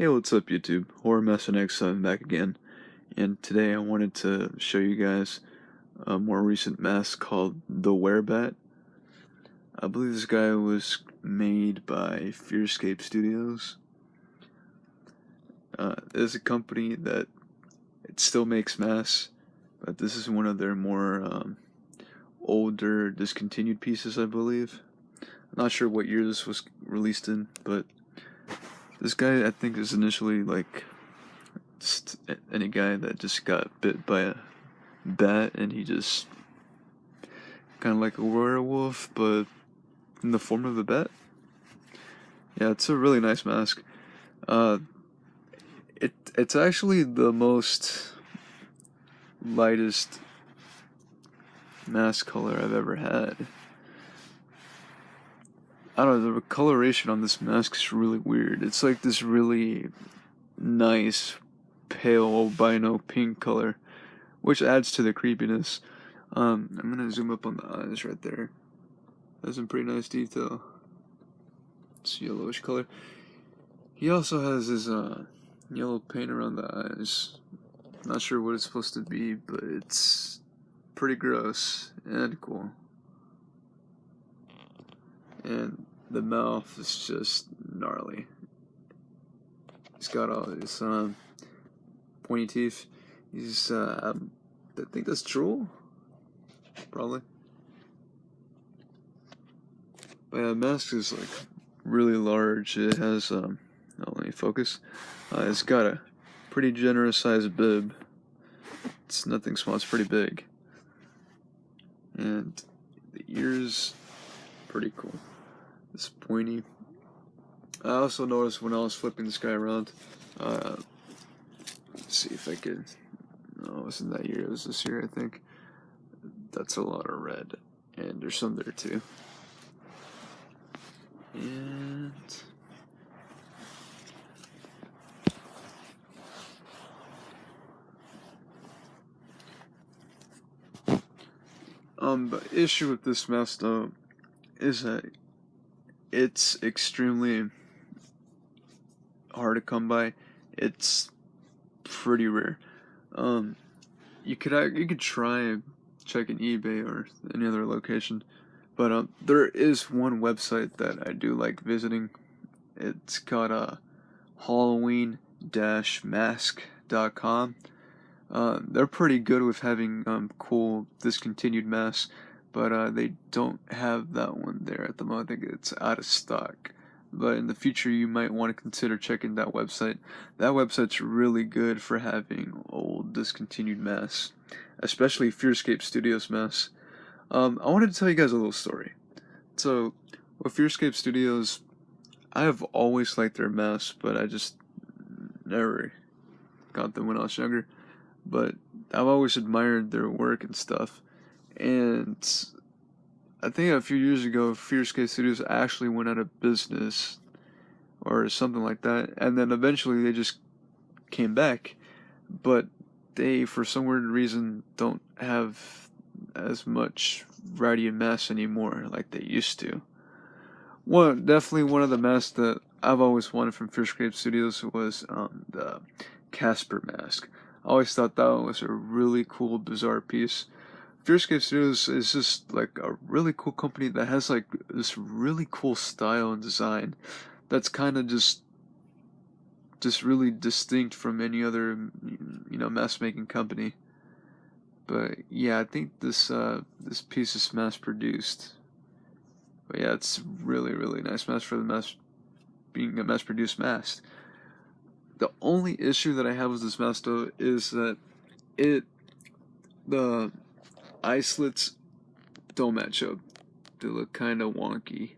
Hey, what's up, YouTube? Horror Master X7 back again, and today I wanted to show you guys a more recent mask called the Werebat. I believe this guy was made by Fearscape Studios. It's a company that it still makes masks, but this is one of their more older, discontinued pieces, I believe. I'm not sure what year this was released in, but this guy, I think, is initially like any guy that just got bit by a bat and he just kind of like a werewolf, but in the form of a bat. Yeah, it's a really nice mask. Uh, it's actually the most lightest mask color I've ever had. I don't know, the coloration on this mask is really weird. It's like this really nice pale albino pink color, which adds to the creepiness. I'm gonna zoom up on the eyes right there. That's some pretty nice detail. It's yellowish color. He also has his yellow paint around the eyes. Not sure what it's supposed to be, but it's pretty gross and cool. And the mouth is just gnarly. He's got all his pointy teeth. He's I think that's drool, probably. But yeah, the mask is like really large. It has oh, let me focus. It's got a pretty generous sized bib. It's nothing small, it's pretty big. And the ears, pretty cool. It's pointy. I also noticed when I was flipping this guy around, let's see if I could, no, it wasn't that year, it was this year, I think. That's a lot of red, and there's some there too. And the issue with this mask though is that it's extremely hard to come by. It's pretty rare. You could try checking eBay or any other location, but there is one website that I do like visiting. It's called Halloween-mask.com. They're pretty good with having cool discontinued masks, but they don't have that one there at the moment. I think it's out of stock. But in the future, you might want to consider checking that website. That website's really good for having old discontinued masks, especially Fearscape Studios masks. I wanted to tell you guys a little story. So, with Fearscape Studios, I have always liked their masks, but I just never got them when I was younger. But I've always admired their work and stuff. And I think a few years ago, Fearscape Studios actually went out of business or something like that. And then eventually they just came back. But they, for some weird reason, don't have as much variety of masks anymore like they used to. Definitely one of the masks that I've always wanted from Fearscape Studios was the Casper mask. I always thought that was a really cool, bizarre piece. Fearscape Studios is just like a really cool company that has like this really cool style and design that's kind of just really distinct from any other mask making company. But yeah, I think this piece is mass produced. But yeah, it's really nice mask for the mass being a mass produced mask. The only issue that I have with this mask though is that the eye slits don't match up. They look kind of wonky.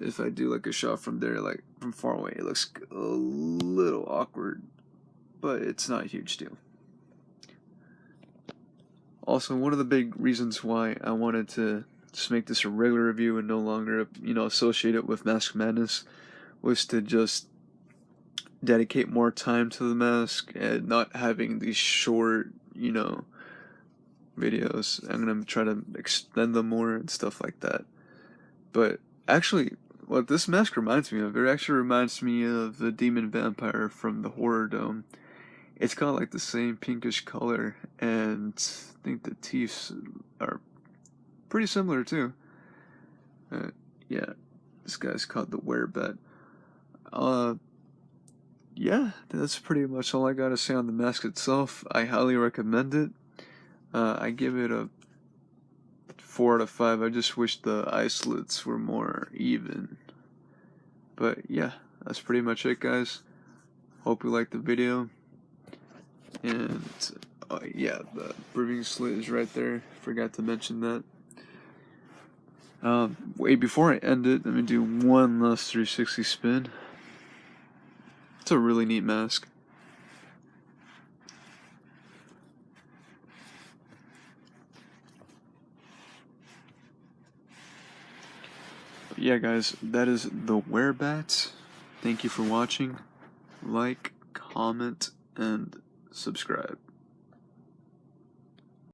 If I do like a shot from there, like from far away, it looks a little awkward, but it's not a huge deal. Also, one of the big reasons why I wanted to just make this a regular review and no longer, associate it with Mask Madness was to just dedicate more time to the mask and not having these short, videos. I'm gonna try to extend them more and stuff like that. But actually, what this mask reminds me of, it actually reminds me of the demon vampire from the Horror Dome. It's got like the same pinkish color, and I think the teeth are pretty similar too. Yeah, this guy's called the Werebat. Uh, yeah, that's pretty much all I gotta say on the mask itself. I highly recommend it. I give it a 4 out of 5. I just wish the eye slits were more even. But yeah, that's pretty much it, guys. Hope you liked the video. And yeah, the breathing slit is right there. Forgot to mention that. Wait, before I end it, let me do one last 360 spin. It's a really neat mask. But yeah, guys, that is the Werebat. Thank you for watching. Like, comment, and subscribe.